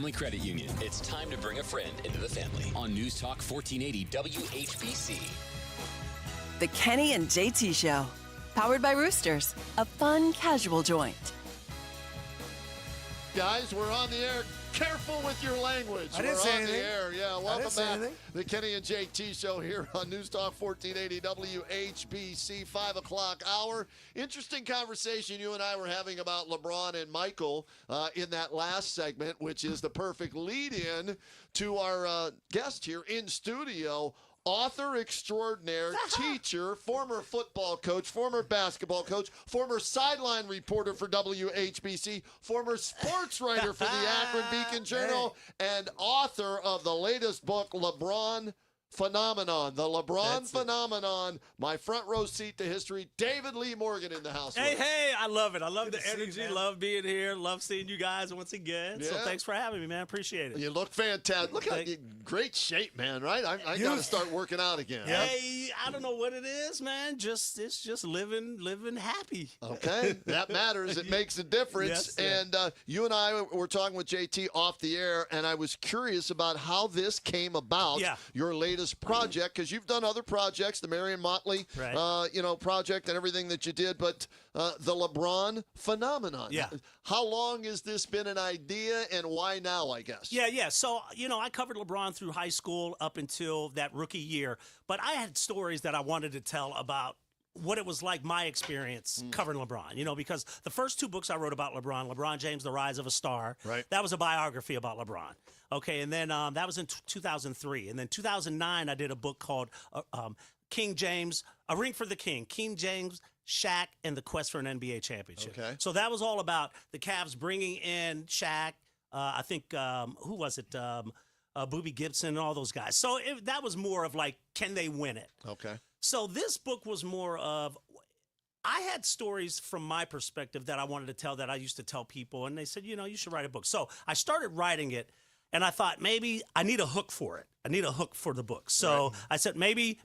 Family Credit Union. It's time to bring a friend into the family on News Talk 1480 WHBC. The Kenny and JT Show. Powered by Roosters, a fun, casual joint. Guys, we're on the air. Careful with your language. I didn't say anything. The air. Yeah, welcome back. Anything. The Kenny and JT Show here on News Talk 1480 WHBC, 5 o'clock hour. Interesting conversation you and I were having about LeBron and Michael in that last segment, which is the perfect lead-in to our guest here in studio. Author extraordinaire, teacher, former football coach, former basketball coach, former sideline reporter for WHBC, former sports writer for the Akron Beacon Journal, and author of the latest book, LeBron Phenomenon. The LeBron Phenomenon. My front row seat to history. David Lee Morgan in the house. Hey, I love it. I love the energy. Love being here. Love seeing you guys once again. Yeah. So thanks for having me, man. Appreciate it. You look fantastic. Look at you. Great shape, man, right? I got to start working out again. Hey, I don't know what it is, man. It's just living happy. Okay, that matters. It makes a difference. Yes, and you and I were talking with JT off the air, and I was curious about how this came about, your latest project, because you've done other projects, the Marion Motley, project and everything that you did, but the LeBron Phenomenon. Yeah. How long has this been an idea, and why now, I guess? Yeah. So, I covered LeBron through high school up until that rookie year, but I had stories that I wanted to tell about what it was like, my experience covering LeBron, because the first two books I wrote about LeBron James, The Rise of a Star, that was a biography about LeBron. Okay, and then that was in 2003. And then 2009, I did a book called King James, A Ring for the King, King James, Shaq, and the Quest for an NBA Championship. Okay. So that was all about the Cavs bringing in Shaq, I think, who was it? Boobie Gibson and all those guys. So that was more of like, can they win it? Okay. So this book was more of, I had stories from my perspective that I wanted to tell that I used to tell people, and they said, you should write a book. So I started writing it, and I thought maybe I need a hook for it. I need a hook for the book. So I said maybe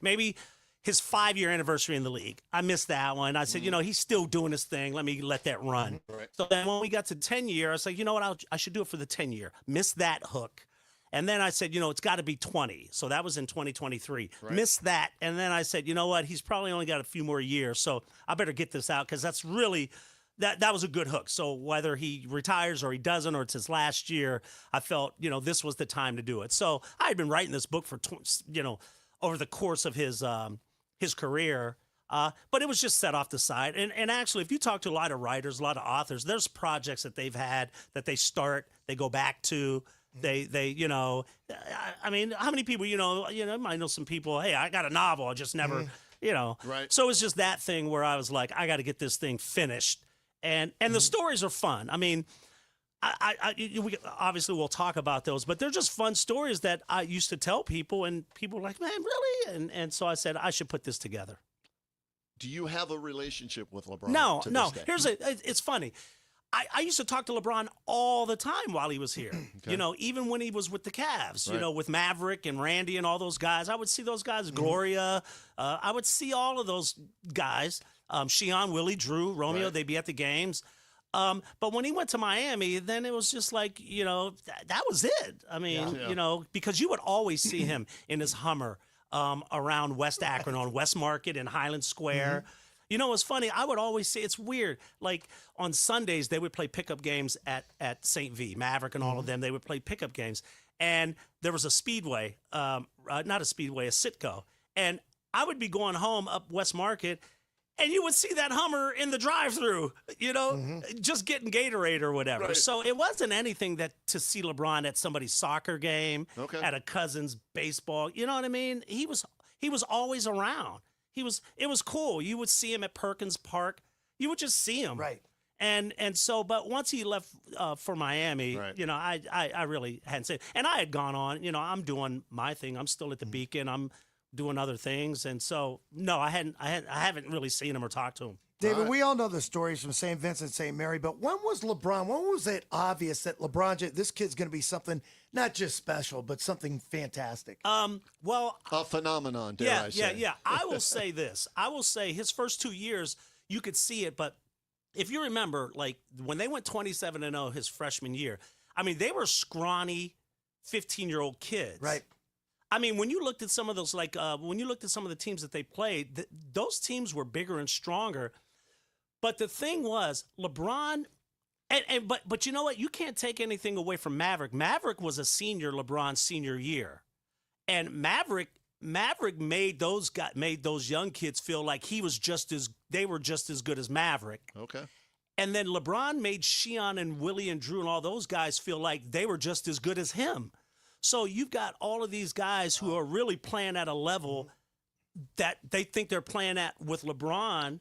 his 5-year anniversary in the league. I missed that one. I said, he's still doing his thing. Let me let that run. Right. So then when we got to 10 year, I said, you know what? I should do it for the 10 year. Missed that hook. And then I said, it's got to be 20. So that was in 2023. Right. Missed that. And then I said, you know what? He's probably only got a few more years. So I better get this out because that's really, that was a good hook. So whether he retires or he doesn't or it's his last year, I felt, this was the time to do it. So I had been writing this book for, over the course of his career. But it was just set off the side. And actually, if you talk to a lot of writers, a lot of authors, there's projects that they've had that they start, they go back to. They I mean, how many people, I might know some people, hey, I got a novel, I just never, Right. So it's just that thing where I was like, I got to get this thing finished. And the stories are fun. I mean, we obviously we'll talk about those, but they're just fun stories that I used to tell people, and people were like, man, really? And so I said, I should put this together. Do you have a relationship with LeBron? No. This day? It's funny. I used to talk to LeBron all the time while he was here. Okay. Even when he was with the Cavs, Right. with Maverick and Randy and all those guys. I would see those guys, Gloria. I would see all of those guys. Sheon, Willie, Drew, Romeo, Right. they'd be at the games. But when he went to Miami, then it was just like, that was it. I mean, Yeah. because you would always see him in his Hummer around West Akron on West Market and Highland Square. It's funny. I would always say, it's weird. Like on Sundays, they would play pickup games at St. V, Maverick and all of them. They would play pickup games. And there was a speedway, not a speedway, a Citgo. And I would be going home up West Market, and you would see that Hummer in the drive-thru, just getting Gatorade or whatever. Right. So it wasn't anything that to see LeBron at somebody's soccer game, Okay. at a cousin's baseball. You know what I mean? He was always around. It was cool. You would see him at Perkins Park. You would just see him. Right. And so, but once he left for Miami, Right. I really hadn't seen. And I had gone on. I'm doing my thing. I'm still at the Beacon. I'm doing other things. And so, no, I haven't really seen him or talked to him. David, we all know the stories from St. Vincent-St. Mary, but when was it obvious that this kid's going to be something not just special, but something fantastic? Well, A phenomenon, dare I say. Yeah. I will say this. I will say his first 2 years, you could see it, but if you remember, like when they went 27-0 his freshman year, I mean, they were scrawny 15-year-old kids. Right. I mean, when you looked at some of those, like when you looked at some of the teams that they played, those teams were bigger and stronger. But the thing was, LeBron, but you know what? You can't take anything away from Maverick. Maverick was a senior, LeBron's senior year, and Maverick made those young kids feel like they were just as good as Maverick. Okay. And then LeBron made Sheon and Willie and Drew and all those guys feel like they were just as good as him. So you've got all of these guys who are really playing at a level that they think they're playing at with LeBron,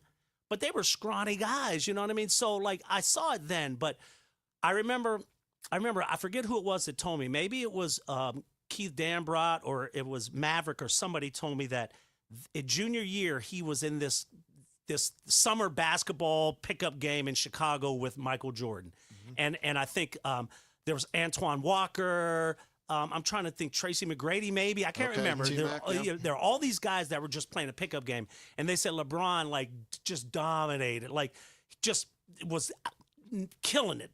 but they were scrawny guys, you know what I mean? So, like, I saw it then, but I remember, I forget who it was that told me. Maybe it was Keith Dambrot or it was Maverick or somebody told me that in junior year he was in this summer basketball pickup game in Chicago with Michael Jordan. And I think there was Antoine Walker, I'm trying to think, Tracy McGrady maybe. I can't remember. There are all these guys that were just playing a pickup game, and they said LeBron, like, just dominated, like, just was killing it,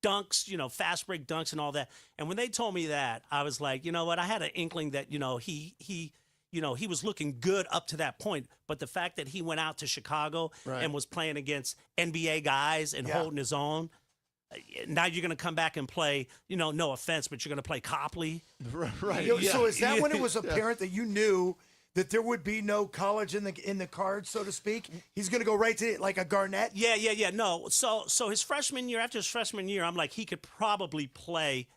dunks, fast break dunks and all that. And when they told me that, I was like, you know what? I had an inkling that, he was looking good up to that point. But the fact that he went out to Chicago and was playing against NBA guys and holding his own, now you're going to come back and play, no offense, but you're going to play Copley. Right. So is that when it was apparent that you knew that there would be no college in the cards, so to speak? He's going to go right to like a Garnett? Yeah. No. So his freshman year, after his freshman year, I'm like, he could probably play,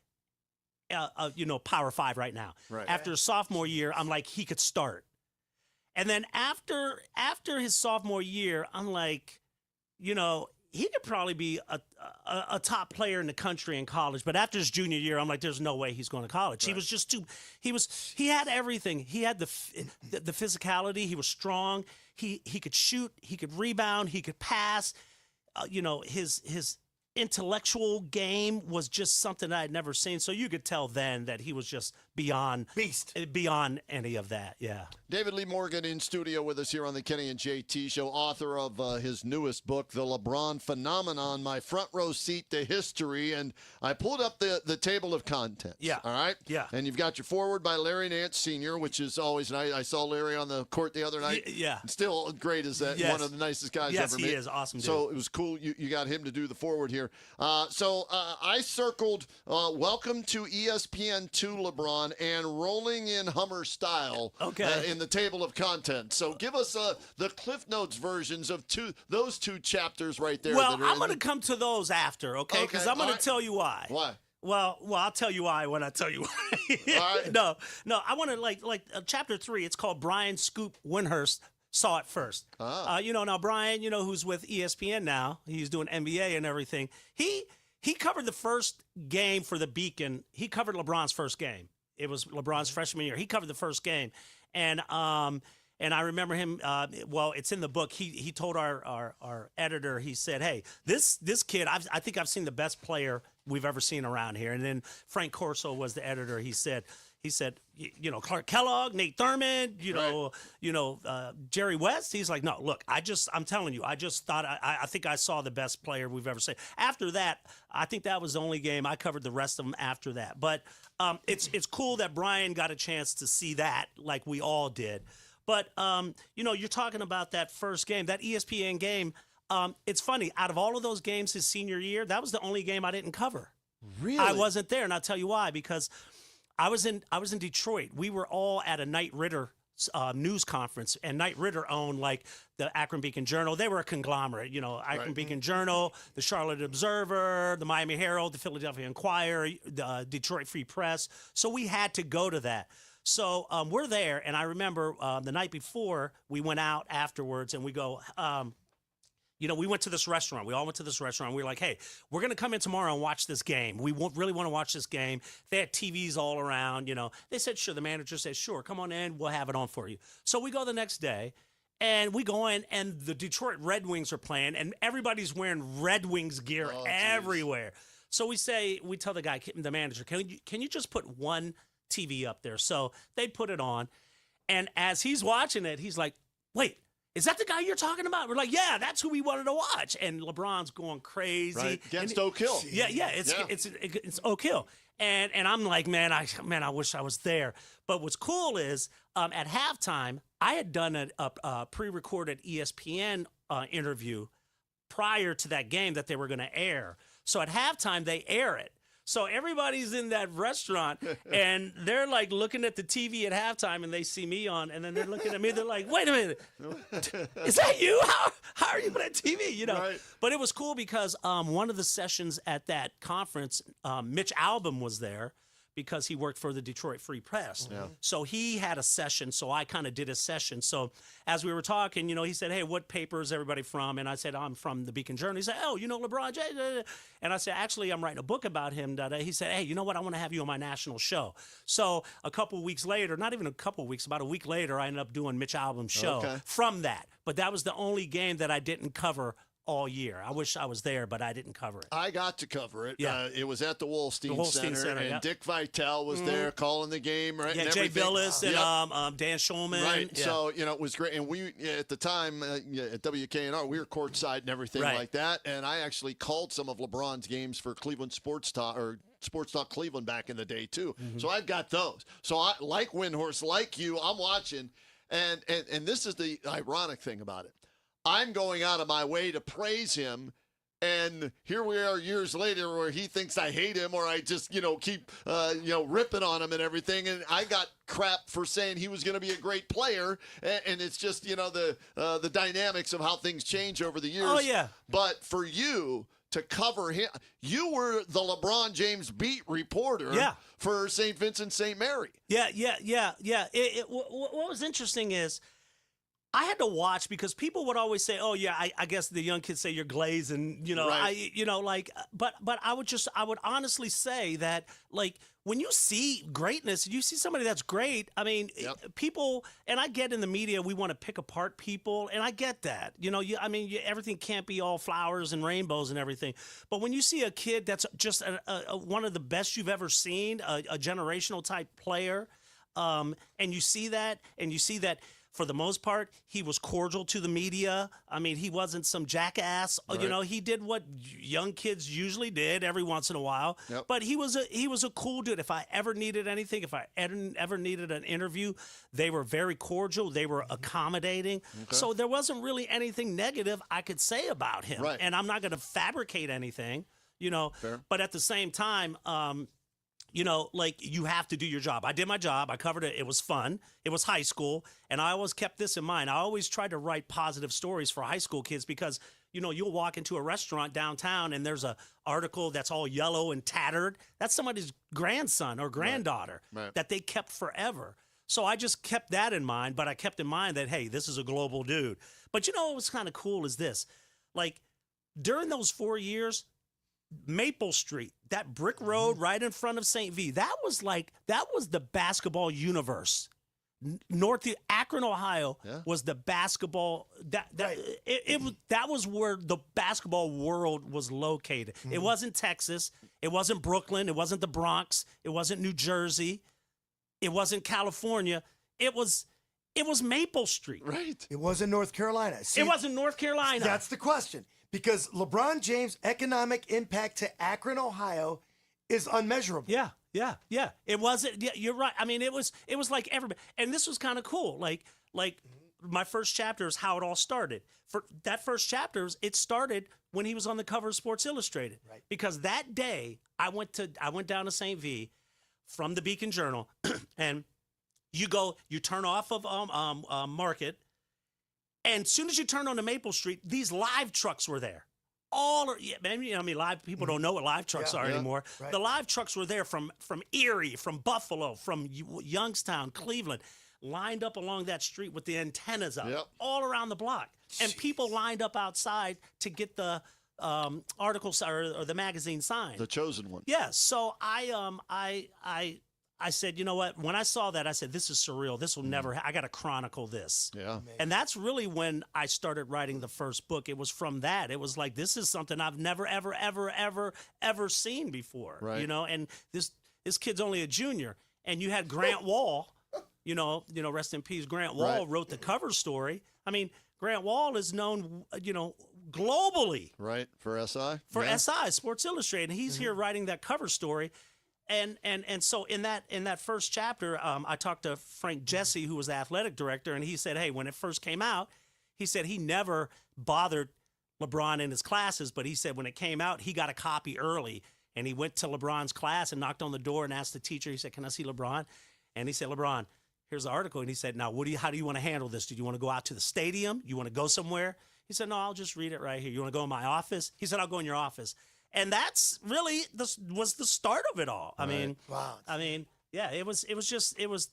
Power 5 right now. Right. After his sophomore year, I'm like, he could start. And then after his sophomore year, I'm like, he could probably be a top player in the country in college. But after his junior year, I'm like, there's no way he's going to college. Right. He was just too. He had everything. He had the physicality. He was strong. He could shoot. He could rebound. He could pass. His intellectual game was just something I had never seen. So you could tell then that he was just beyond any of that. Yeah. David Lee Morgan in studio with us here on the Kenny and JT Show, author of his newest book, The LeBron Phenomenon, My Front Row Seat to History. And I pulled up the table of contents. Yeah. All right? Yeah. And you've got your forward by Larry Nance Sr., which is always nice. I saw Larry on the court the other night. Yeah. Still great as that. Yes. One of the nicest guys yes, ever he made. is. Awesome dude. So it was cool you got him to do the forward here. So I circled welcome to ESPN2 LeBron and rolling in Hummer style in the table of contents. So give us the Cliff Notes versions of those two chapters right there. Well, I'm going to come to those after, okay? Because I'm going to tell you why. Why? Well, I'll tell you why when I tell you why. All right. No, I want to like chapter 3. It's called Brian Scoop Windhurst Saw It First. Now Brian, who's with ESPN now. He's doing NBA and everything. He covered the first game for the Beacon. He covered LeBron's first game. It was LeBron's freshman year. He covered the first game, and I remember him. It's in the book. He told our editor. He said, "Hey, this kid. I think I've seen the best player we've ever seen around here." And then Frank Corso was the editor. He said, Clark Kellogg, Nate Thurmond, Jerry West. He's like, no, look, I'm telling you, I just thought, I think I saw the best player we've ever seen. After that, I think that was the only game. I covered the rest of them after that. But it's cool that Brian got a chance to see that like we all did. But, you're talking about that first game, that ESPN game. It's funny. Out of all of those games his senior year, that was the only game I didn't cover. Really? I wasn't there, and I'll tell you why. Because I was in Detroit. We were all at a Knight Ridder news conference, and Knight Ridder owned like the Akron Beacon Journal. They were a conglomerate, Akron Beacon Journal, the Charlotte Observer, the Miami Herald, the Philadelphia Inquirer, the Detroit Free Press. So we had to go to that. So we're there, and I remember the night before we went out afterwards, and we go. We went to this restaurant. We all went to this restaurant. We were like, hey, we're going to come in tomorrow and watch this game. We really want to watch this game. They had TVs all around, They said, sure. The manager said, sure, come on in. We'll have it on for you. So we go the next day, and we go in, and the Detroit Red Wings are playing, and everybody's wearing Red Wings gear everywhere. So we tell the guy, the manager, can you just put one TV up there? So they put it on, and as he's watching it, he's like, wait, is that the guy you're talking about? We're like, yeah, that's who we wanted to watch. And LeBron's going crazy. Right. Against Oak Hill. Yeah, it's Oak Hill. And I'm like, man, I wish I was there. But what's cool is at halftime, I had done a pre-recorded ESPN interview prior to that game that they were going to air. So at halftime, they air it. So everybody's in that restaurant, and they're like looking at the TV at halftime, and they see me on, and then they're looking at me. They're like, "Wait a minute, is that you? How are you on that TV?" You know. Right. But it was cool because one of the sessions at that conference, Mitch Albom was there because he worked for the Detroit Free Press. Yeah. So he had a session, so I kind of did a session. So as we were talking, he said, hey, what paper is everybody from? And I said, I'm from the Beacon Journal. He said, oh, you know LeBron James? And I said, actually, I'm writing a book about him. He said, hey, you know what? I want to have you on my national show. So a couple weeks later, not even a couple weeks, about a week later, I ended up doing Mitch Albom's show from that. But that was the only game that I didn't cover all year. I wish I was there, but I didn't cover it. I got to cover it. Yeah. It was at the Wolstein Center, and yeah. Dick Vitale was there calling the game, right? Yeah, and Jay everything. Billis and Dan Schulman. Right. Yeah. So, it was great. And we, at the time, at WKNR, we were courtside and everything like that. And I actually called some of LeBron's games for Cleveland Sports Talk, or Sports Talk Cleveland back in the day, too. So I've got those. So I, like Windhorse, like you, I'm watching. And this is the ironic thing about it. I'm going out of my way to praise him, and here we are years later where he thinks I hate him or I just, keep, ripping on him and everything, and I got crap for saying he was going to be a great player, and it's just, the dynamics of how things change over the years. Oh, yeah. But for you to cover him, you were the LeBron James beat reporter for St. Vincent-St. Mary. Yeah. What was interesting is, I had to watch because people would always say, "Oh yeah, I guess the young kids say you're glazing," Right. But I would honestly say that when you see greatness, you see somebody that's great. I mean, people, and I get in the media we want to pick apart people, and I get that. Everything can't be all flowers and rainbows and everything. But when you see a kid that's just one of the best you've ever seen, a generational type player, and you see that. For the most part, he was cordial to the media. I mean, he wasn't some jackass. Right. He did what young kids usually did every once in a while. Yep. But he was a cool dude. If I ever needed anything, if I ever needed an interview, they were very cordial. They were accommodating. Okay. So there wasn't really anything negative I could say about him. Right. And I'm not going to fabricate anything, Fair. But at the same time, you have to do your job. I did my job. I covered it. It was fun. It was high school. And I always kept this in mind. I always tried to write positive stories for high school kids because, you'll walk into a restaurant downtown and there's a article that's all yellow and tattered. That's somebody's grandson or granddaughter that they kept forever. So I just kept that in mind, but I kept in mind that, hey, this is a global dude. But what's kind of cool is this. During those 4 years, Maple Street, that brick road right in front of St. V, that was the basketball universe. Akron, Ohio was the basketball that was where the basketball world was located. It wasn't Texas, it wasn't Brooklyn, it wasn't the Bronx, it wasn't New Jersey, it wasn't California. It was Maple Street. Right. It wasn't North Carolina. See, it wasn't North Carolina. That's the question. Because LeBron James' economic impact to Akron, Ohio is unmeasurable. Yeah. It wasn't. Yeah, you're right. I mean, it was like everybody. And this was kind of cool. Like my first chapter is how it all started. For that first chapter, it started when he was on the cover of Sports Illustrated. Right. Because that day, I went down to St. V from the Beacon Journal, and you turn off of Market. And as soon as you turn onto Maple Street, these live trucks were there. Live people don't know what live trucks are anymore. Right. The live trucks were there from Erie, from Buffalo, from Youngstown, Cleveland, lined up along that street with the antennas up, all around the block. And people lined up outside to get the articles or the magazine signed. The chosen one. Yeah. So I said, you know what? When I saw that, I said, this is surreal. This will never I got to chronicle this. Yeah. And that's really when I started writing the first book. It was from that. It was like, this is something I've never, ever, ever, ever, ever seen before. Right. And this kid's only a junior. And you had Grant Wall, rest in peace, Grant Wall wrote the cover story. I mean, Grant Wall is known, globally Right, for SI? for SI, Sports Illustrated. And he's here writing that cover story. And so in that first chapter, I talked to Frank Jesse, who was the athletic director, and he said, hey, when it first came out, he said he never bothered LeBron in his classes, but he said when it came out, he got a copy early, and he went to LeBron's class and knocked on the door and asked the teacher, he said, can I see LeBron? And he said, LeBron, here's the article. And he said, now, how do you want to handle this? Do you want to go out to the stadium? You want to go somewhere? He said, no, I'll just read it right here. You want to go in my office? He said, I'll go in your office. And that's really was the start of it all. I mean, wow. Yeah,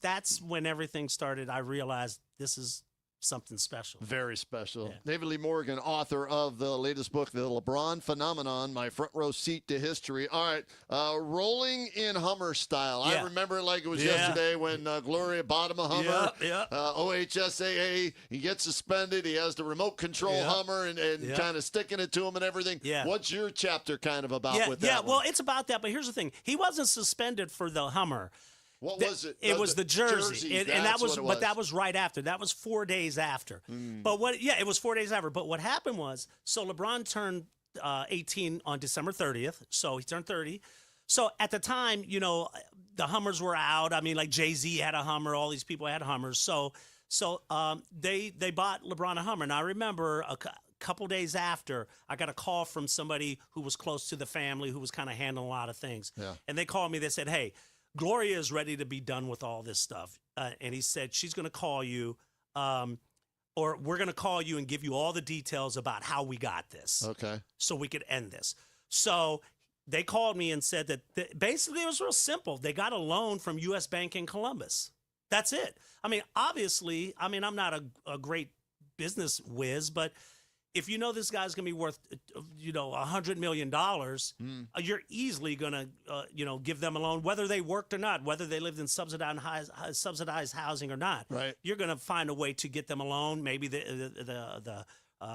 that's when everything started. I realized this is something special. Very special. Yeah. David Lee Morgan, author of the latest book, The LeBron Phenomenon, My Front Row Seat to History. All right, rolling in Hummer style. Yeah. I remember it like it was yesterday when Gloria bought him a Hummer. Yeah. OHSAA, he gets suspended. He has the remote control Hummer and kind of sticking it to him and everything. Yeah. What's your chapter kind of about with that Yeah, one? well, it's about that, but here's the thing. He wasn't suspended for the Hummer. What was it? It was the jersey, and that was, what it but that was right after. That was 4 days after. But it was 4 days after. But what happened was, so LeBron turned 18 on December 30th. So he turned 30. So at the time, the Hummers were out. I mean, like Jay-Z had a Hummer. All these people had Hummers. So they bought LeBron a Hummer. And I remember a couple days after, I got a call from somebody who was close to the family, who was kind of handling a lot of things. Yeah. And they called me. They said, hey, Gloria is ready to be done with all this stuff. And he said, she's going to call you, or we're going to call you and give you all the details about how we got this. Okay. So we could end this. So they called me and said that basically it was real simple. They got a loan from U.S. Bank in Columbus. That's it. I mean, obviously, I'm not a great business whiz, but if you know this guy's going to be worth, $100 million, you're easily going to, give them a loan, whether they worked or not, whether they lived in subsidized housing or not. Right. You're going to find a way to get them a loan. Maybe the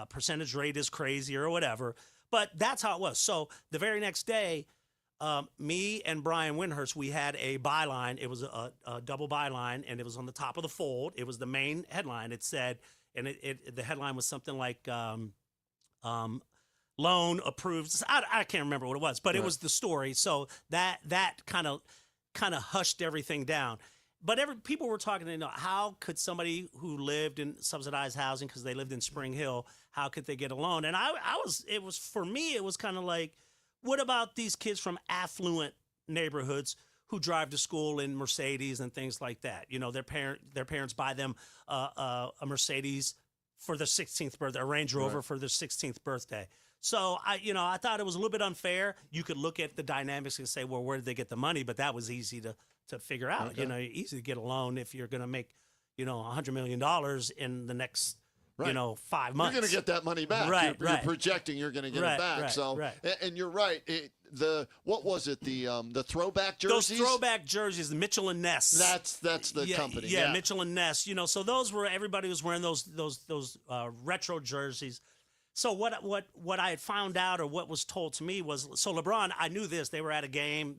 percentage rate is crazy or whatever. But that's how it was. So the very next day, me and Brian Windhurst, we had a byline. It was a double byline, and it was on the top of the fold. It was the main headline. It said, and the headline was something like loan approved. I can't remember what it was, but it was the story. So that kind of hushed everything down. But people were talking, how could somebody who lived in subsidized housing, because they lived in Spring Hill, how could they get a loan? And for me, it was kind of like, what about these kids from affluent neighborhoods who drive to school in Mercedes and things like that? Their parents buy them a Mercedes for their 16th birthday, a Range Rover for their 16th birthday. So I thought it was a little bit unfair. You could look at the dynamics and say, well, where did they get the money? But that was easy to figure out. Okay. Easy to get a loan if you're going to make, $100 million in the next 5 months. You're going to get that money back. Right, you're projecting you're going to get it back. And you're right. What was it? The throwback jerseys? Those throwback jerseys, the Mitchell and Ness. That's the company. Yeah, Mitchell and Ness. So those were, everybody was wearing those retro jerseys. So what I had found out, or what was told to me, was, so LeBron, I knew this. They were at a game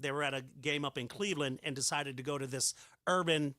up in Cleveland and decided to go to this urban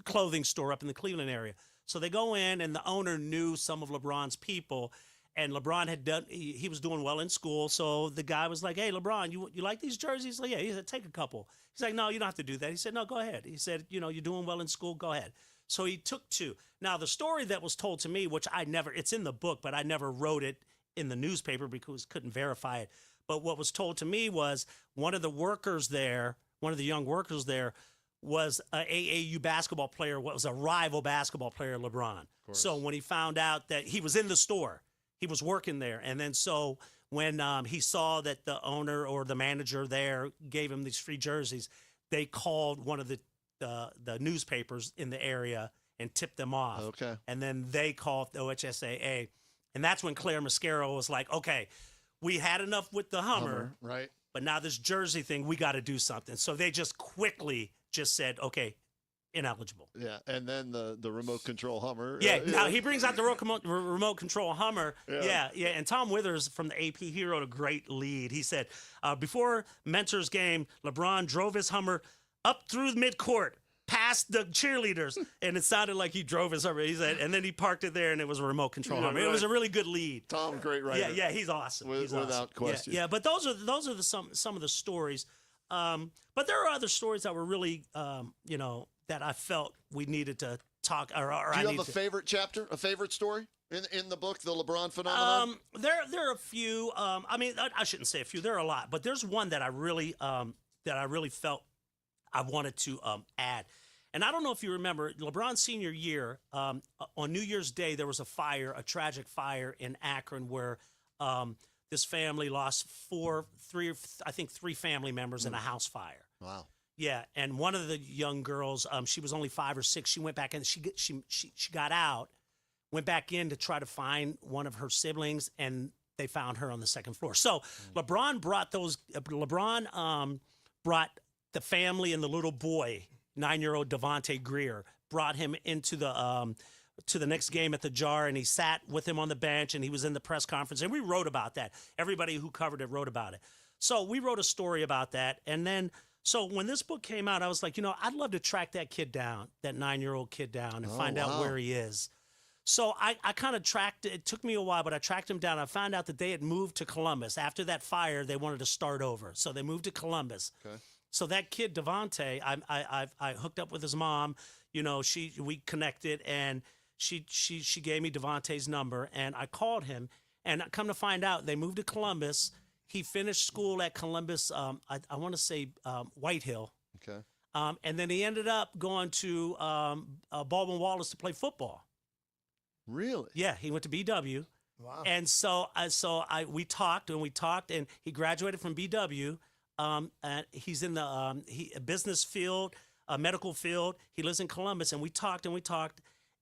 clothing store up in the Cleveland area. So they go in, and the owner knew some of LeBron's people, and LeBron he was doing well in school. So the guy was like, hey, LeBron, you like these jerseys? Like, yeah. He said, take a couple. He's like, no, you don't have to do that. He said, no, go ahead. He said, you're doing well in school, go ahead. So he took 2. Now, the story that was told to me, which it's in the book, but I never wrote it in the newspaper because couldn't verify it. But what was told to me was one of the young workers there, was an AAU basketball player, was a rival basketball player, LeBron. So when he found out that he was in the store, he was working there. And then so when he saw that the owner or the manager there gave him these free jerseys, they called one of the newspapers in the area and tipped them off. Okay. And then they called the OHSAA. And that's when Claire Mascaro was like, okay, we had enough with the Hummer, right? But now this jersey thing, we got to do something. So they just quickly said, okay, ineligible. Yeah, and then the remote control Hummer. Yeah, now he brings out the remote control Hummer. Yeah. And Tom Withers from the AP, he wrote a great lead. He said, before Mentor's game, LeBron drove his Hummer up through midcourt, past past the cheerleaders, and it sounded like he drove his Hummer. He said, and then he parked it there, and it was a remote control Hummer. It was a really good lead. Tom, great writer. Yeah, he's awesome. Without awesome. question. Yeah, but those are some of the stories. But there are other stories that were really, that I felt we needed to talk. Or Do you have a favorite chapter, a favorite story in the book, The LeBron Phenomenon? There are a few. I shouldn't say a few. There are a lot, but there's one that I really felt I wanted to add. And I don't know if you remember, LeBron's senior year, on New Year's Day, there was a tragic fire in Akron where this family lost three family members in a house fire. Wow. Yeah, and one of the young girls, she was only 5 or 6. She went back in. She got out, went back in to try to find one of her siblings, and they found her on the second floor. So LeBron brought brought the family and the little boy, 9-year-old Devontae Greer, brought him into to the next game at the Jar, and he sat with him on the bench, and he was in the press conference, and we wrote about that. Everybody who covered it wrote about it. So we wrote a story about that, and then so when this book came out, I was like, I'd love to track that kid down, that 9-year-old kid down, and find out where he is. So I kind of tracked it. It took me a while, but I tracked him down. I found out that they had moved to Columbus. After that fire, they wanted to start over. So they moved to Columbus. Okay. So that kid, Devontae, I hooked up with his mom. We connected, and she gave me Devontae's number, and I called him. And I come to find out, they moved to Columbus. He finished school at Columbus, I want to say White Hill. Okay. And then he ended up going to Baldwin-Wallace to play football. Really? Yeah, he went to BW. Wow. And so we talked, and he graduated from BW. And he's in the business field, medical field. He lives in Columbus, and we talked,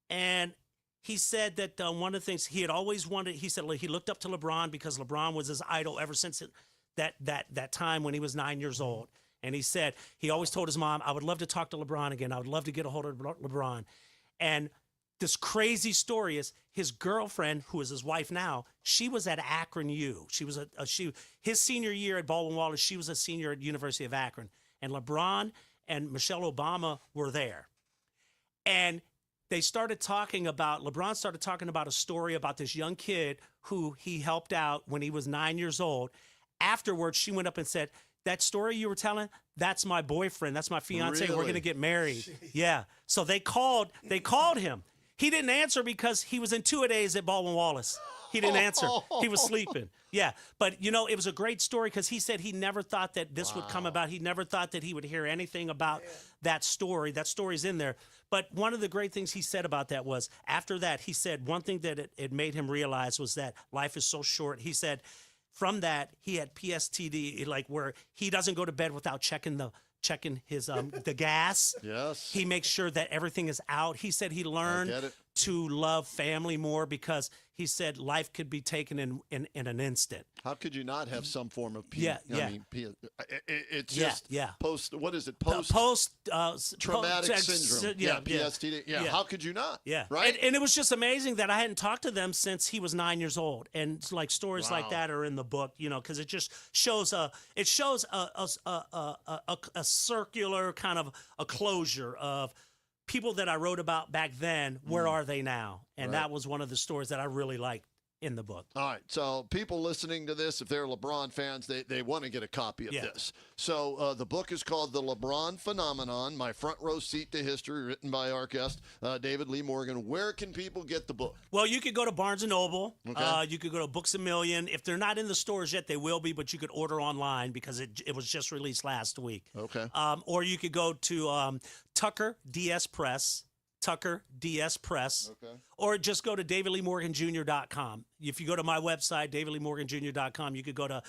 and he said that one of the things he had always wanted, he said he looked up to LeBron because LeBron was his idol ever since that time when he was 9 years old. And he said he always told his mom, I would love to talk to LeBron again. I would love to get a hold of LeBron. And this crazy story is his girlfriend, who is his wife now, she was at Akron U. She was his senior year at Baldwin-Wallace, she was a senior at University of Akron. And LeBron and Michelle Obama were there. And LeBron started talking about a story about this young kid who he helped out when he was 9 years old. Afterwards, she went up and said, that story you were telling, that's my boyfriend. That's my fiance. Really? We're going to get married. Jeez. Yeah. So they called him. He didn't answer because he was in two-a-days at Baldwin-Wallace. He didn't answer. He was sleeping. Yeah. But, it was a great story because he said he never thought that this would come about. He never thought that he would hear anything about that story. That story's in there. But one of the great things he said about that was, after that, he said one thing that it made him realize was that life is so short. He said from that, he had PSTD, like where he doesn't go to bed without checking his the gas. Yes. He makes sure that everything is out. He said he learned to love family more because he said life could be taken in an instant. How could you not have some form of it's just post. What is it? Post traumatic syndrome. PSTD. Yeah. How could you not? Yeah. Right. And it was just amazing that I hadn't talked to them since he was 9 years old, and like stories like that are in the book. Because it just shows a circular kind of a closure of people that I wrote about back then. Where are they now? And that was one of the stories that I really liked in the book. All right. So people listening to this, if they're LeBron fans, they want to get a copy of this. So the book is called The LeBron Phenomenon, My Front Row Seat to History, written by our guest, David Lee Morgan. Where can people get the book? Well, you could go to Barnes & Noble. Okay. You could go to Books A Million. If they're not in the stores yet, they will be, but you could order online because it was just released last week. Okay. Or you could go to Tucker DS Press. Tucker DS Press, or just go to davidleemorganjr.com. If you go to my website, davidleemorganjr.com, you could go to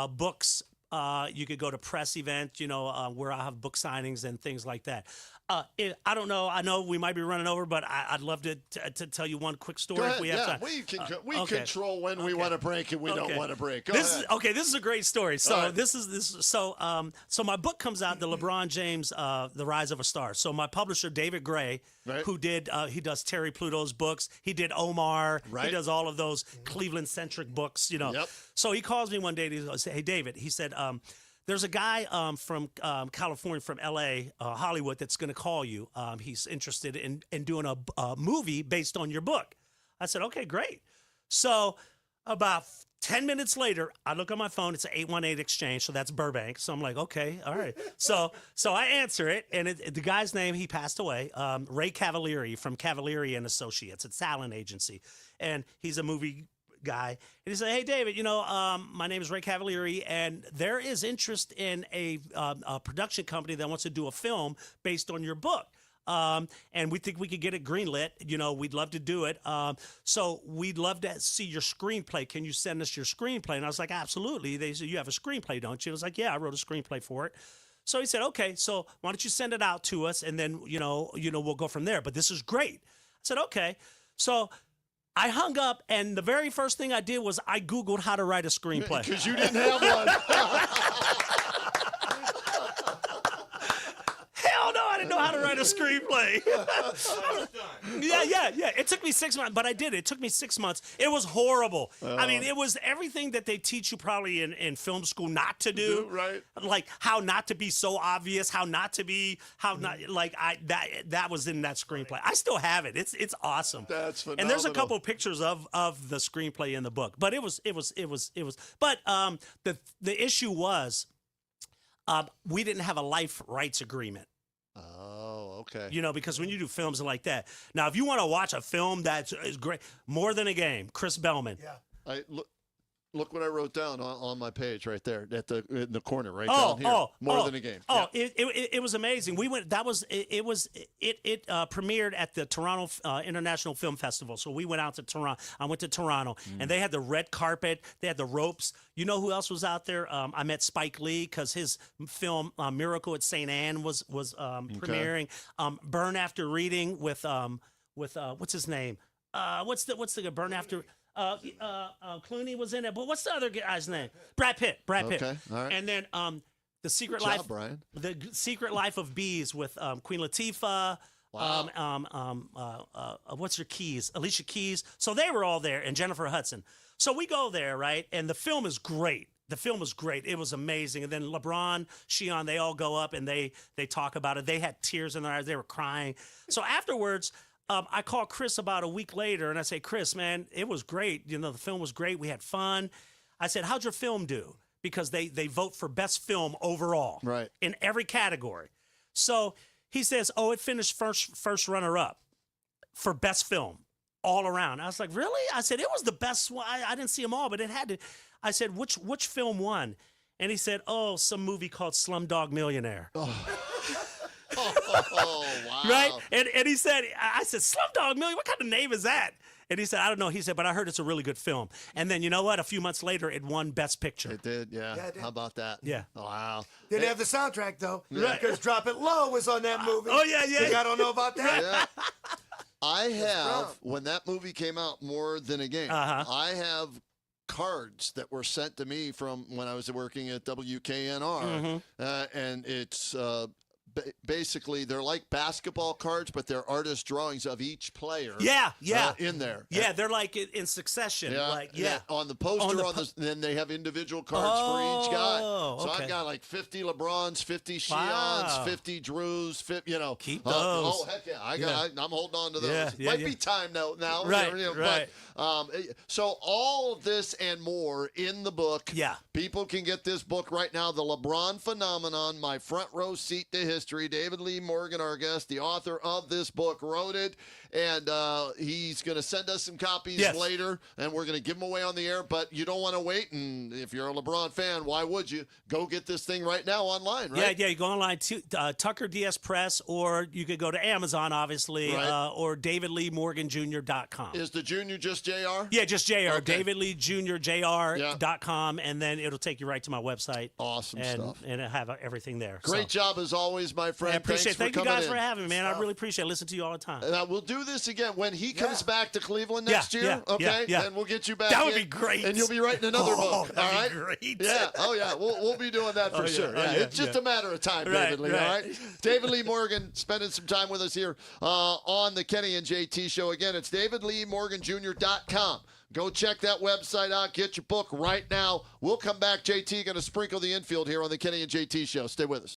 books. You could go to press event, where I have book signings and things like that. I don't know. I know we might be running over, but I'd love to tell you one quick story. Go ahead. If we have time. We control when we want to break and we don't want to break. This is a great story. So So my book comes out, The LeBron James, The Rise of a Star. So my publisher David Gray, who did he does Terry Pluto's books. He did Omar. He does all of those Cleveland centric books. So he calls me one day. And he says, "Hey David," he said, There's a guy from California, from L.A., Hollywood, that's going to call you. He's interested in doing a movie based on your book. I said, okay, great. So about 10 minutes later, I look on my phone. It's an 818 exchange, so that's Burbank. So I'm like, okay, all right. So I answer it, and the guy's name, he passed away, Ray Cavalieri from Cavalieri and Associates. It's a talent agency, and he's a movie guy. And he said, hey, David, my name is Ray Cavalieri, and there is interest in a production company that wants to do a film based on your book. And we think we could get it greenlit. We'd love to do it. So we'd love to see your screenplay. Can you send us your screenplay? And I was like, absolutely. They said, you have a screenplay, don't you? I was like, yeah, I wrote a screenplay for it. So he said, okay, so why don't you send it out to us, and then, we'll go from there. But this is great. I said, okay. So I hung up, and the very first thing I did was I Googled how to write a screenplay. Because you didn't have one. Hell no, I didn't know how to write a screenplay. Yeah. It took me 6 months, but I did it. It took me 6 months. It was horrible. I mean, it was everything that they teach you probably in film school not to do. Right. Like how not to be so obvious, that was in that screenplay. I still have it. It's awesome. That's phenomenal. And there's a couple of pictures of the screenplay in the book. But it was but the issue was we didn't have a life rights agreement. Oh, okay. Because when you do films like that. Now, if you want to watch a film that is great, More Than a Game, Chris Bellman. Yeah. Look what I wrote down on my page right there in the corner right down here. More Than a Game. Oh, yeah. It was amazing. We went. It premiered at the Toronto International Film Festival. So we went out to Toronto. I went to Toronto, and they had the red carpet. They had the ropes. You know who else was out there? I met Spike Lee because his film Miracle at St. Anne was premiering. Burn After Reading with what's his name? What's the Burn After? Clooney was in it, but what's the other guy's name? Brad Pitt. Okay, all right. And then the Secret Good Life, job, Brian. The Secret Life of Bees with Queen Latifah. Wow. What's her Keys? Alicia Keys. So they were all there, and Jennifer Hudson. So we go there, right? And the film is great. It was amazing. And then LeBron, Shion, they all go up and they talk about it. They had tears in their eyes. They were crying. So afterwards, I called Chris about a week later, and I say, Chris, man, it was great. The film was great. We had fun. I said, how'd your film do? Because they vote for best film overall, right, in every category. So he says, oh, it finished first runner-up for best film all around. I was like, really? I said, it was the best one. I didn't see them all, but it had to. I said, which film won? And he said, oh, some movie called Slumdog Millionaire. Oh, wow. Right? And he said, I said, Slumdog Millionaire? What kind of name is that? And he said, I don't know. He said, but I heard it's a really good film. And then, you know what? A few months later, it won Best Picture. It did, yeah. Yeah, it did. How about that? Yeah. Wow. Didn't have the soundtrack, though. Right. Because Drop It Low was on that movie. Oh, yeah. Think I don't know about that? Yeah. I have, when that movie came out, More Than a Game, I have cards that were sent to me from when I was working at WKNR. And it's basically, they're like basketball cards, but they're artist drawings of each player. In there. Yeah, they're like in succession. On the poster, then they have individual cards for each guy. So I've got like 50 LeBrons, 50 Shions, 50 Drews, Keep those. Heck yeah. I'm holding on to those. Yeah, Might be time now. Right, right. But, so all of this and more in the book. Yeah. People can get this book right now, The LeBron Phenomenon, My Front Row Seat to History. David Lee Morgan, our guest, the author of this book, wrote it, and he's going to send us some copies later, and we're going to give them away on the air, but you don't want to wait, and if you're a LeBron fan, why would you? Go get this thing right now online, right? Yeah, you go online to Tucker DS Press, or you could go to Amazon, obviously, or DavidLeeMorganJr.com. Is the junior just JR? Yeah, just JR. Okay. DavidLeeJr.com, and then it'll take you right to my website. Awesome stuff. And it'll have everything there. Great job as always, my friend. I appreciate it. Thank you guys in. for having me, man. I really appreciate it. Listen to you all the time. We'll do this again when he comes back to Cleveland next year, okay? And we'll get you back That would be great. And you'll be writing another book, all right? Great. Yeah, we'll be doing that for sure. It's just a matter of time, David Lee, all right? David Lee Morgan spending some time with us here on the Kenny and JT Show. Again, it's DavidLeeMorganJr.com. Go check that website out. Get your book right now. We'll come back. JT going to sprinkle the infield here on the Kenny and JT Show. Stay with us.